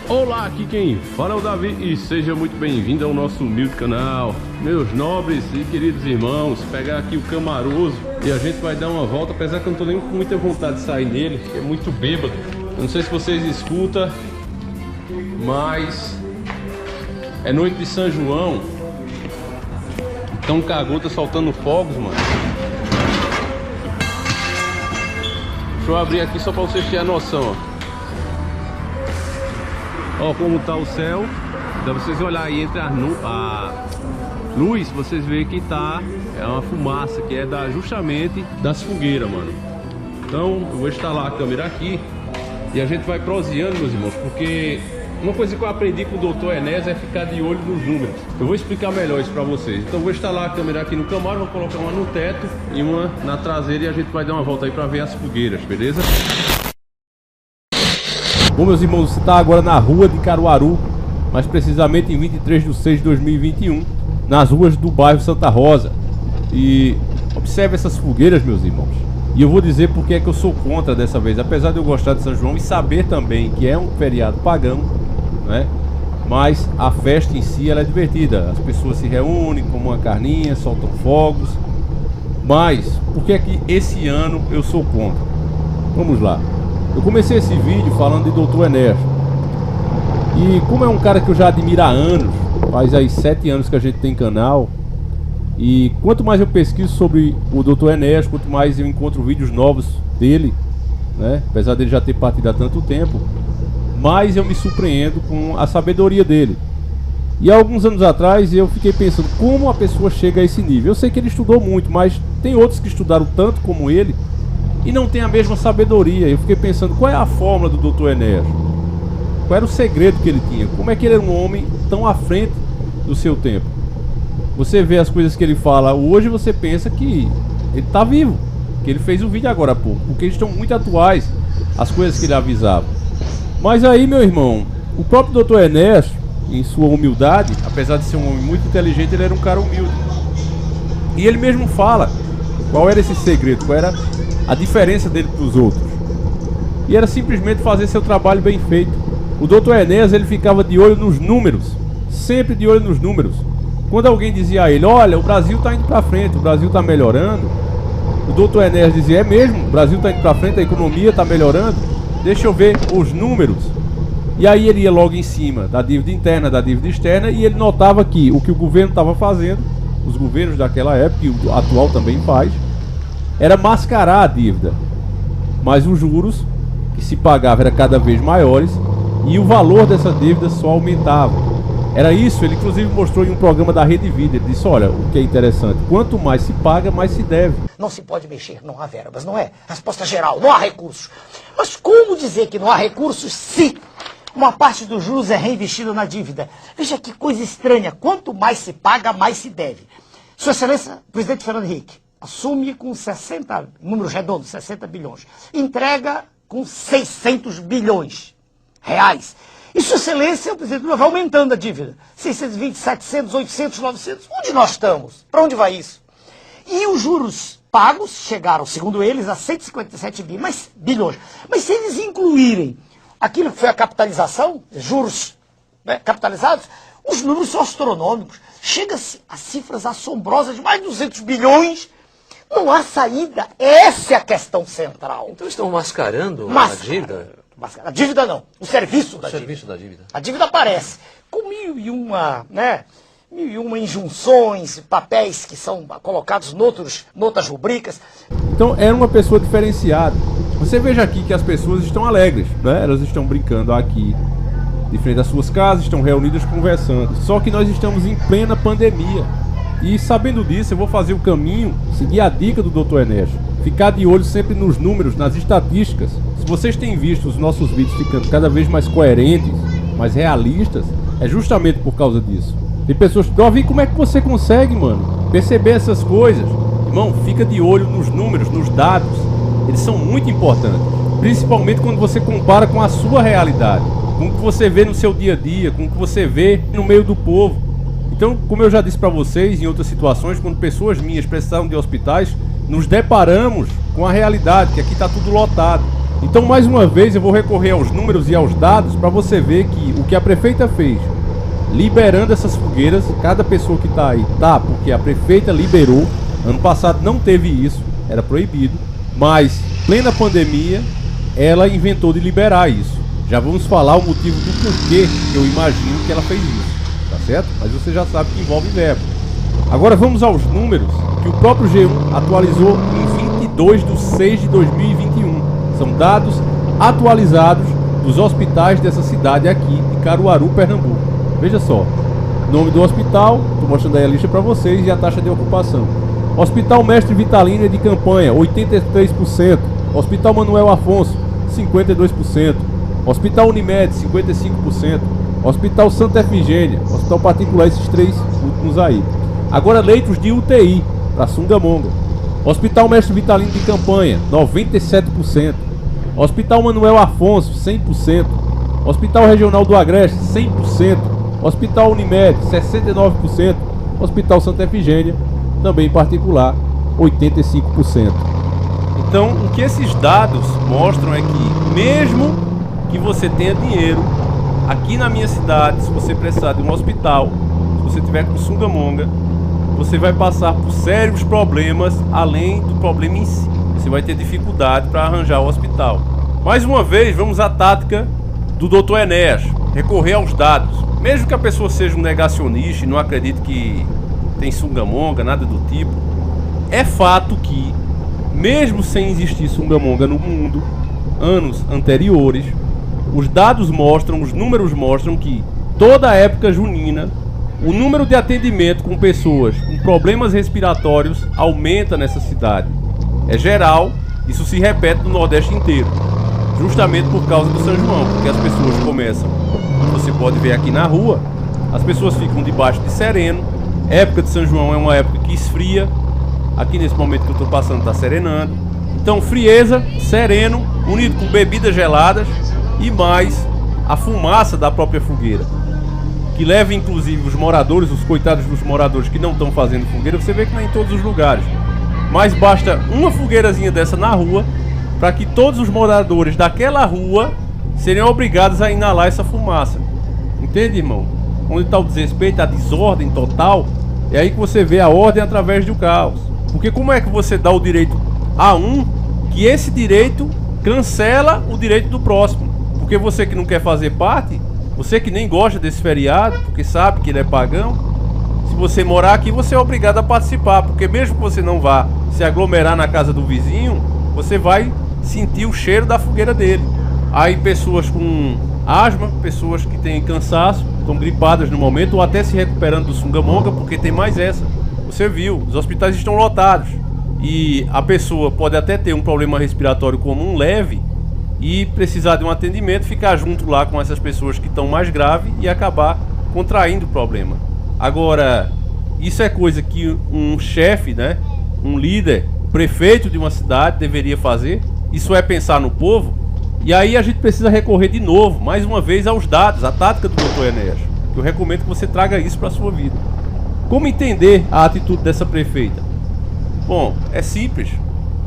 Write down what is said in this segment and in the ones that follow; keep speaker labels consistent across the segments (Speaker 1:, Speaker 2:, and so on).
Speaker 1: Olá, aqui quem fala é o Davi e seja muito bem-vindo ao nosso humilde canal. Meus nobres e queridos irmãos, pegar aqui o Camaroso e a gente vai dar uma volta, apesar que eu não tô nem com muita vontade de sair nele, é muito bêbado. Eu não sei se vocês escutam, mas é noite de São João, então o Cagô tá soltando fogos, mano. Deixa eu abrir aqui só pra vocês terem a noção, ó como tá o céu. Dá pra vocês olhar aí entre a luz, vocês veem que tá, é uma fumaça que é justamente das fogueiras, mano. Então eu vou instalar a câmera aqui e a gente vai proseando, meus irmãos, porque uma coisa que eu aprendi com o Dr. Enéas é ficar de olho nos números. Eu vou explicar melhor isso pra vocês. Então eu vou instalar a câmera aqui no Camaro, vou colocar uma no teto e uma na traseira e a gente vai dar uma volta aí pra ver as fogueiras, beleza? Bom, meus irmãos, você está agora na rua de Caruaru, mais precisamente em 23/6/2021, nas ruas do bairro Santa Rosa. E observe essas fogueiras, meus irmãos. E eu vou dizer porque é que eu sou contra dessa vez, apesar de eu gostar de São João e saber também que é um feriado pagão, né? Mas a festa em si ela é divertida, as pessoas se reúnem, comem uma carninha, soltam fogos. Mas por que é que esse ano eu sou contra? Vamos lá. Eu comecei esse vídeo falando de Dr. Enéas. E como é um cara que eu já admiro há anos, faz aí 7 anos que a gente tem canal, e quanto mais eu pesquiso sobre o Dr. Enéas, quanto mais eu encontro vídeos novos dele, né? Apesar dele já ter partido há tanto tempo, mais eu me surpreendo com a sabedoria dele. E há alguns anos atrás eu fiquei pensando como a pessoa chega a esse nível. Eu sei que ele estudou muito, mas tem outros que estudaram tanto como ele e não tem a mesma sabedoria. Eu fiquei pensando, qual é a fórmula do Dr. Enéas? Qual era o segredo que ele tinha? Como é que ele era um homem tão à frente do seu tempo? Você vê as coisas que ele fala hoje, você pensa que ele está vivo, que ele fez um vídeo agora há pouco, porque eles estão muito atuais, as coisas que ele avisava. Mas aí, meu irmão, o próprio Dr. Enéas, em sua humildade, apesar de ser um homem muito inteligente, ele era um cara humilde. E ele mesmo fala qual era esse segredo, qual era a diferença dele para os outros. E era simplesmente fazer seu trabalho bem feito. O Dr. Enéas, ele ficava de olho nos números, sempre de olho nos números. Quando alguém dizia a ele, olha, o Brasil está indo para frente, o Brasil está melhorando, o Dr. Enéas dizia, é mesmo, o Brasil está indo para frente, a economia está melhorando, deixa eu ver os números. E aí ele ia logo em cima da dívida interna, da dívida externa, e ele notava que o governo estava fazendo, os governos daquela época, e o atual também faz, era mascarar a dívida, mas os juros que se pagavam eram cada vez maiores e o valor dessa dívida só aumentava. Era isso, ele inclusive mostrou em um programa da Rede Vida. Ele disse, olha, o que é interessante, quanto mais se paga, mais se deve.
Speaker 2: Não se pode mexer, não há verbas, não é? Resposta geral, não há recursos. Mas como dizer que não há recursos se uma parte dos juros é reinvestida na dívida? Veja que coisa estranha, quanto mais se paga, mais se deve. Sua Excelência, presidente Fernando Henrique, assume com 60, números redondos, 60 bilhões. Entrega com 600 bilhões reais. E Sua Excelência, o presidente Lula, vai aumentando a dívida. 620, 700, 800, 900. Onde nós estamos? Para onde vai isso? E os juros pagos chegaram, segundo eles, a 157 bilhões. Mas se eles incluírem aquilo que foi a capitalização, juros, né, capitalizados, os números são astronômicos. Chega-se a cifras assombrosas de mais de 200 bilhões. Não há saída. Essa é a questão central.
Speaker 3: Então estão mascarando a dívida?
Speaker 2: A dívida não. O serviço da dívida. A dívida aparece com mil e uma injunções, papéis que são colocados noutras rubricas.
Speaker 1: Então era uma pessoa diferenciada. Você veja aqui que as pessoas estão alegres, né? Elas estão brincando aqui de frente às suas casas, estão reunidas conversando. Só que nós estamos em plena pandemia. E sabendo disso, eu vou fazer o caminho, seguir a dica do Dr. Enéas. Ficar de olho sempre nos números, nas estatísticas. Se vocês têm visto os nossos vídeos ficando cada vez mais coerentes, mais realistas, é justamente por causa disso. Tem pessoas que dizem, como é que você consegue, mano, perceber essas coisas? Irmão, fica de olho nos números, nos dados. Eles são muito importantes. Principalmente quando você compara com a sua realidade. Com o que você vê no seu dia a dia, com o que você vê no meio do povo. Então, como eu já disse para vocês em outras situações, quando pessoas minhas precisaram de hospitais, nos deparamos com a realidade, que aqui está tudo lotado. Então, mais uma vez, eu vou recorrer aos números e aos dados para você ver que o que a prefeita fez, liberando essas fogueiras, cada pessoa que está aí, tá, porque a prefeita liberou. Ano passado não teve isso, era proibido, mas, plena pandemia, ela inventou de liberar isso. Já vamos falar o motivo do porquê que eu imagino que ela fez isso, tá certo? Mas você já sabe que envolve verbo. Agora vamos aos números que o próprio G1 atualizou em 22/6/2021. São dados atualizados dos hospitais dessa cidade aqui de Caruaru, Pernambuco. Veja só, nome do hospital, estou mostrando aí a lista para vocês, e a taxa de ocupação. Hospital Mestre Vitalínia de Campanha, 83%. Hospital Manuel Afonso, 52%. Hospital Unimed, 55%. Hospital Santa Efigênia, hospital particular, esses três últimos aí. Agora leitos de UTI para Sungamonga. Hospital Mestre Vitalino de Campanha, 97%. Hospital Manuel Afonso, 100%. Hospital Regional do Agreste, 100%. Hospital Unimed, 69%. Hospital Santa Efigênia, também particular, 85%. Então, o que esses dados mostram é que, mesmo que você tenha dinheiro, aqui na minha cidade, se você precisar de um hospital, se você tiver com Sungamonga, você vai passar por sérios problemas, além do problema em si. Você vai ter dificuldade para arranjar o hospital. Mais uma vez, vamos à tática do Dr. Enéas, recorrer aos dados. Mesmo que a pessoa seja um negacionista e não acredite que tem Sungamonga, nada do tipo, é fato que, mesmo sem existir Sungamonga no mundo, anos anteriores, os dados mostram, os números mostram que toda a época junina, o número de atendimento com pessoas com problemas respiratórios aumenta nessa cidade. É geral, isso se repete no Nordeste inteiro, justamente por causa do São João, porque as pessoas começam, você pode ver aqui na rua, as pessoas ficam debaixo de sereno. Época de São João é uma época que esfria, aqui nesse momento que eu estou passando está serenando. Então frieza, sereno, unido com bebidas geladas e mais a fumaça da própria fogueira, que leva inclusive os moradores, os coitados dos moradores que não estão fazendo fogueira. Você vê que não é em todos os lugares, mas basta uma fogueirazinha dessa na rua para que todos os moradores daquela rua seriam obrigados a inalar essa fumaça. Entende, irmão? Onde está o desrespeito, a desordem total, é aí que você vê a ordem através do caos. Porque como é que você dá o direito a um, que esse direito cancela o direito do próximo? Porque você que não quer fazer parte, você que nem gosta desse feriado, porque sabe que ele é pagão, se você morar aqui, você é obrigado a participar, porque mesmo que você não vá se aglomerar na casa do vizinho, você vai sentir o cheiro da fogueira dele. Aí pessoas com asma, pessoas que têm cansaço, estão gripadas no momento, ou até se recuperando do Sungamonga, porque tem mais essa. Você viu, os hospitais estão lotados, e a pessoa pode até ter um problema respiratório comum leve e precisar de um atendimento, ficar junto lá com essas pessoas que estão mais graves e acabar contraindo o problema. Agora, isso é coisa que um chefe, né, um líder, prefeito de uma cidade deveria fazer. Isso é pensar no povo. E aí a gente precisa recorrer de novo, mais uma vez, aos dados, a tática do Dr. Enéas. Eu recomendo que você traga isso para a sua vida. Como entender a atitude dessa prefeita? Bom, é simples.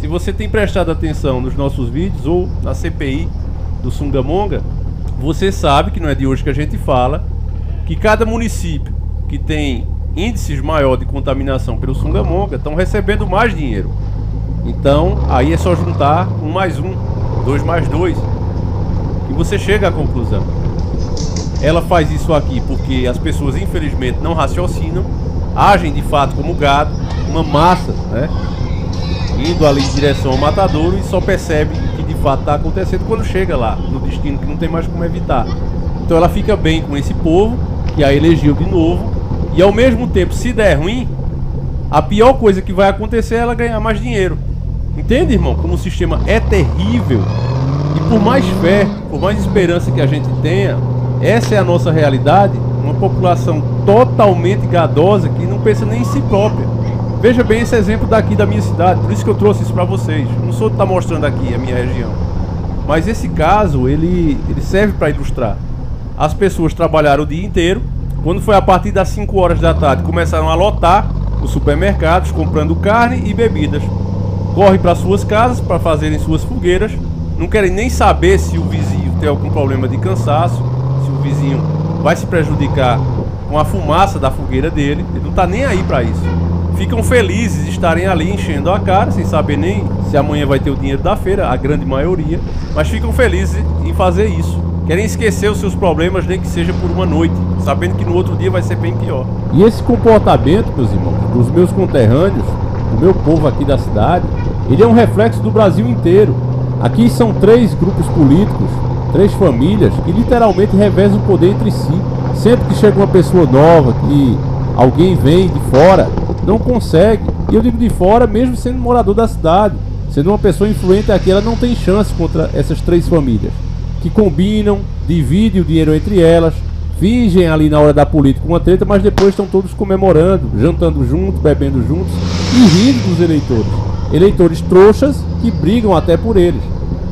Speaker 1: Se você tem prestado atenção nos nossos vídeos ou na CPI do Sungamonga, você sabe que não é de hoje que a gente fala, que cada município que tem índices maior de contaminação pelo Sungamonga estão recebendo mais dinheiro. Então, aí é só juntar 1 mais 1, 2 mais 2, e você chega à conclusão. Ela faz isso aqui porque as pessoas, infelizmente, não raciocinam, agem de fato como gado, uma massa, né, indo ali em direção ao matadouro, e só percebe que de fato está acontecendo quando chega lá, no destino que não tem mais como evitar. Então ela fica bem com esse povo, que a elegeu de novo, e ao mesmo tempo, se der ruim, a pior coisa que vai acontecer é ela ganhar mais dinheiro. Entende, irmão? Como o sistema é terrível. E por mais fé, por mais esperança que a gente tenha, essa é a nossa realidade. Uma população totalmente gadosa que não pensa nem em si própria. Veja bem esse exemplo daqui da minha cidade. Por isso que eu trouxe isso para vocês. Não sou de estar mostrando aqui a minha região, mas esse caso, ele serve para ilustrar. As pessoas trabalharam o dia inteiro. Quando foi a partir das 5 horas da tarde, começaram a lotar os supermercados, comprando carne e bebidas. Corre para suas casas para fazerem suas fogueiras, não querem nem saber se o vizinho tem algum problema de cansaço, se o vizinho vai se prejudicar com a fumaça da fogueira dele. Ele não tá nem aí para isso. Ficam felizes de estarem ali enchendo a cara, sem saber nem se amanhã vai ter o dinheiro da feira, a grande maioria, mas ficam felizes em fazer isso. Querem esquecer os seus problemas, nem que seja por uma noite, sabendo que no outro dia vai ser bem pior. E esse comportamento, meus irmãos, dos meus conterrâneos, do meu povo aqui da cidade, ele é um reflexo do Brasil inteiro. Aqui são 3 grupos políticos, 3 famílias que literalmente revezam o poder entre si. Sempre que chega uma pessoa nova, que alguém vem de fora, não consegue. E eu digo de fora mesmo sendo morador da cidade. Sendo uma pessoa influente aqui, ela não tem chance contra essas 3 famílias. Que combinam, dividem o dinheiro entre elas, fingem ali na hora da política uma treta, mas depois estão todos comemorando, jantando juntos, bebendo juntos e rindo dos eleitores. Eleitores trouxas que brigam até por eles.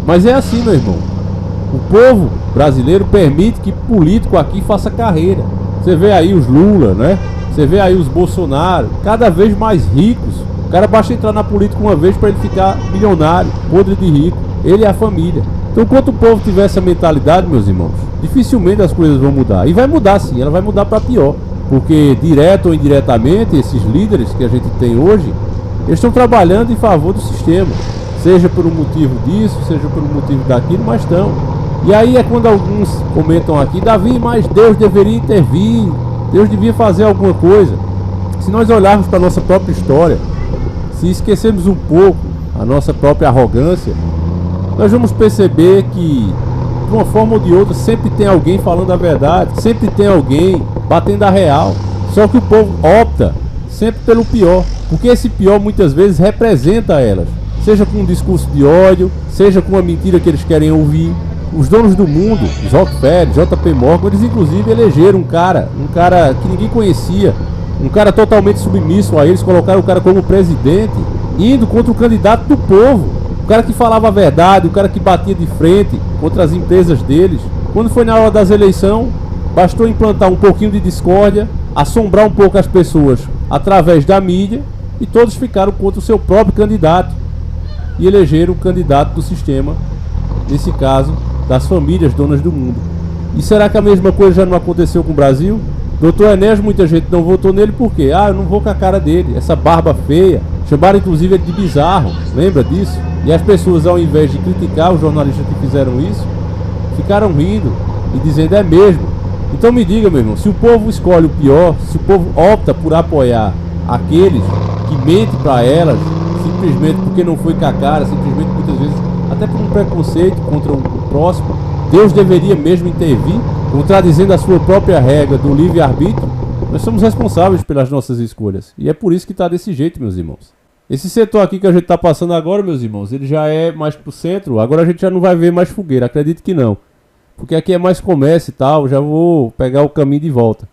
Speaker 1: Mas é assim, meu irmão. O povo brasileiro permite que político aqui faça carreira. Você vê aí os Lula, né? Você vê aí os Bolsonaro, cada vez mais ricos. O cara basta entrar na política uma vez para ele ficar milionário, podre de rico. Ele e a família. Então, enquanto o povo tiver essa mentalidade, meus irmãos, dificilmente as coisas vão mudar. E vai mudar sim, ela vai mudar para pior. Porque, direto ou indiretamente, esses líderes que a gente tem hoje, eles estão trabalhando em favor do sistema. Seja por um motivo disso, seja por um motivo daquilo, mas estão. E aí é quando alguns comentam aqui, Davi, mas Deus deveria intervir, Deus devia fazer alguma coisa. Se nós olharmos para a nossa própria história, se esquecermos um pouco a nossa própria arrogância, nós vamos perceber que, de uma forma ou de outra, sempre tem alguém falando a verdade, sempre tem alguém batendo a real. Só que o povo opta sempre pelo pior, porque esse pior muitas vezes representa elas, seja com um discurso de ódio, seja com uma mentira que eles querem ouvir. Os donos do mundo, os Rockefeller, JP Morgan, eles inclusive elegeram um cara que ninguém conhecia, um cara totalmente submisso a eles, colocaram o cara como presidente, indo contra o candidato do povo. O cara que falava a verdade, o cara que batia de frente contra as empresas deles. Quando foi na hora das eleições, bastou implantar um pouquinho de discórdia, assombrar um pouco as pessoas através da mídia, e todos ficaram contra o seu próprio candidato e elegeram o candidato do sistema, nesse caso, das famílias donas do mundo. E será que a mesma coisa já não aconteceu com o Brasil? Doutor Enéas, muita gente não votou nele por quê? Eu não vou com a cara dele, essa barba feia. Chamaram inclusive ele de bizarro, lembra disso? E as pessoas, ao invés de criticar os jornalistas que fizeram isso, ficaram rindo e dizendo é mesmo. Então me diga, meu irmão, se o povo escolhe o pior, se o povo opta por apoiar aqueles que mentem para elas, simplesmente porque não foi com a cara, simplesmente muitas vezes até por um preconceito contra o próximo, Deus deveria mesmo intervir, contradizendo a sua própria regra do livre-arbítrio? Nós somos responsáveis pelas nossas escolhas. E é por isso que está desse jeito, meus irmãos. Esse setor aqui que a gente está passando agora, meus irmãos, ele já é mais pro centro. Agora a gente já não vai ver mais fogueira, acredito que não. Porque aqui é mais comércio e tal, já vou pegar o caminho de volta.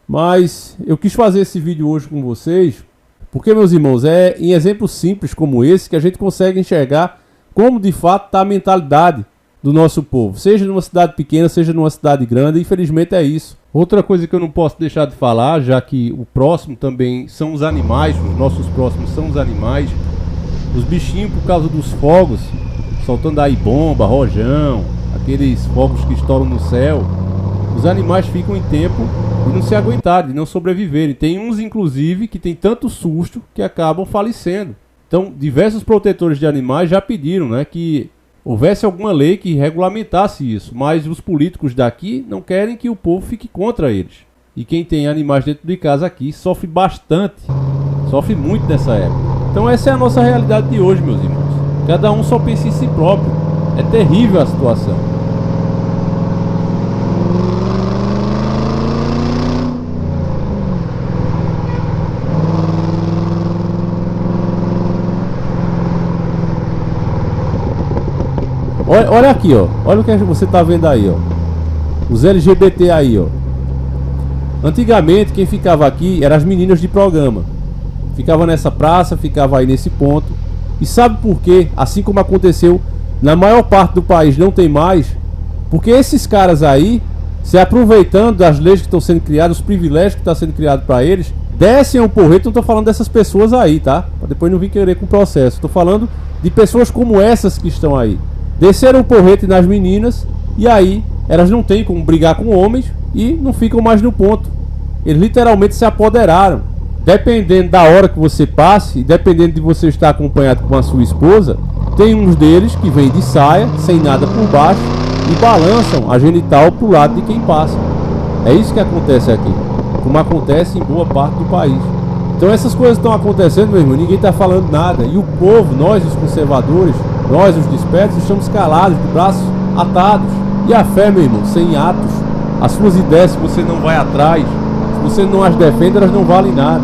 Speaker 1: Mas eu quis fazer esse vídeo hoje com vocês, porque, meus irmãos, é em exemplos simples como esse que a gente consegue enxergar como de fato está a mentalidade do nosso povo. Seja numa cidade pequena, seja numa cidade grande, infelizmente é isso. Outra coisa que eu não posso deixar de falar, já que o próximo também são os animais, os nossos próximos são os animais. Os bichinhos, por causa dos fogos, soltando aí bomba, rojão, aqueles fogos que estouram no céu, os animais ficam em tempo de não se aguentar, de não sobreviverem. Tem uns, inclusive, que tem tanto susto que acabam falecendo. Então, diversos protetores de animais já pediram, né, que houvesse alguma lei que regulamentasse isso, mas os políticos daqui não querem que o povo fique contra eles. E quem tem animais dentro de casa aqui sofre bastante, sofre muito nessa época. Então essa é a nossa realidade de hoje, meus irmãos. Cada um só pensa em si próprio. É terrível a situação. Olha aqui, ó. Olha o que você tá vendo aí, ó. Os LGBT aí, ó. Antigamente quem ficava aqui eram as meninas de programa. Ficava nessa praça, ficava aí nesse ponto. E sabe por quê? Assim como aconteceu na maior parte do país, não tem mais. Porque esses caras aí, se aproveitando das leis que estão sendo criadas, os privilégios que estão sendo criados para eles, descem o porrete. Não tô falando dessas pessoas aí, tá? Pra depois não vir querer com o processo. Tô falando de pessoas como essas que estão aí. Desceram o porrete nas meninas e aí elas não têm como brigar com homens e não ficam mais no ponto. Eles literalmente se apoderaram. Dependendo da hora que você passe, dependendo de você estar acompanhado com a sua esposa, tem uns deles que vêm de saia, sem nada por baixo, e balançam a genital pro lado de quem passa. É isso que acontece aqui, como acontece em boa parte do país. Então essas coisas estão acontecendo, meu irmão, ninguém está falando nada. E o povo, nós os conservadores, nós os despertos, estamos calados, de braços atados. E a fé, meu irmão, sem atos, as suas ideias, se você não vai atrás, se você não as defende, elas não valem nada.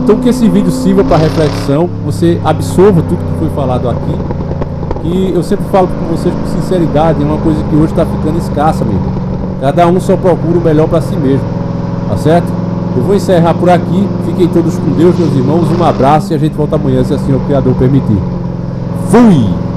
Speaker 1: Então que esse vídeo sirva para reflexão, você absorva tudo que foi falado aqui. E eu sempre falo com vocês com sinceridade, é uma coisa que hoje está ficando escassa, meu irmão. Cada um só procura o melhor para si mesmo, tá certo? Eu vou encerrar por aqui, fiquem todos com Deus, meus irmãos, um abraço e a gente volta amanhã, se assim o Criador permitir. Fui!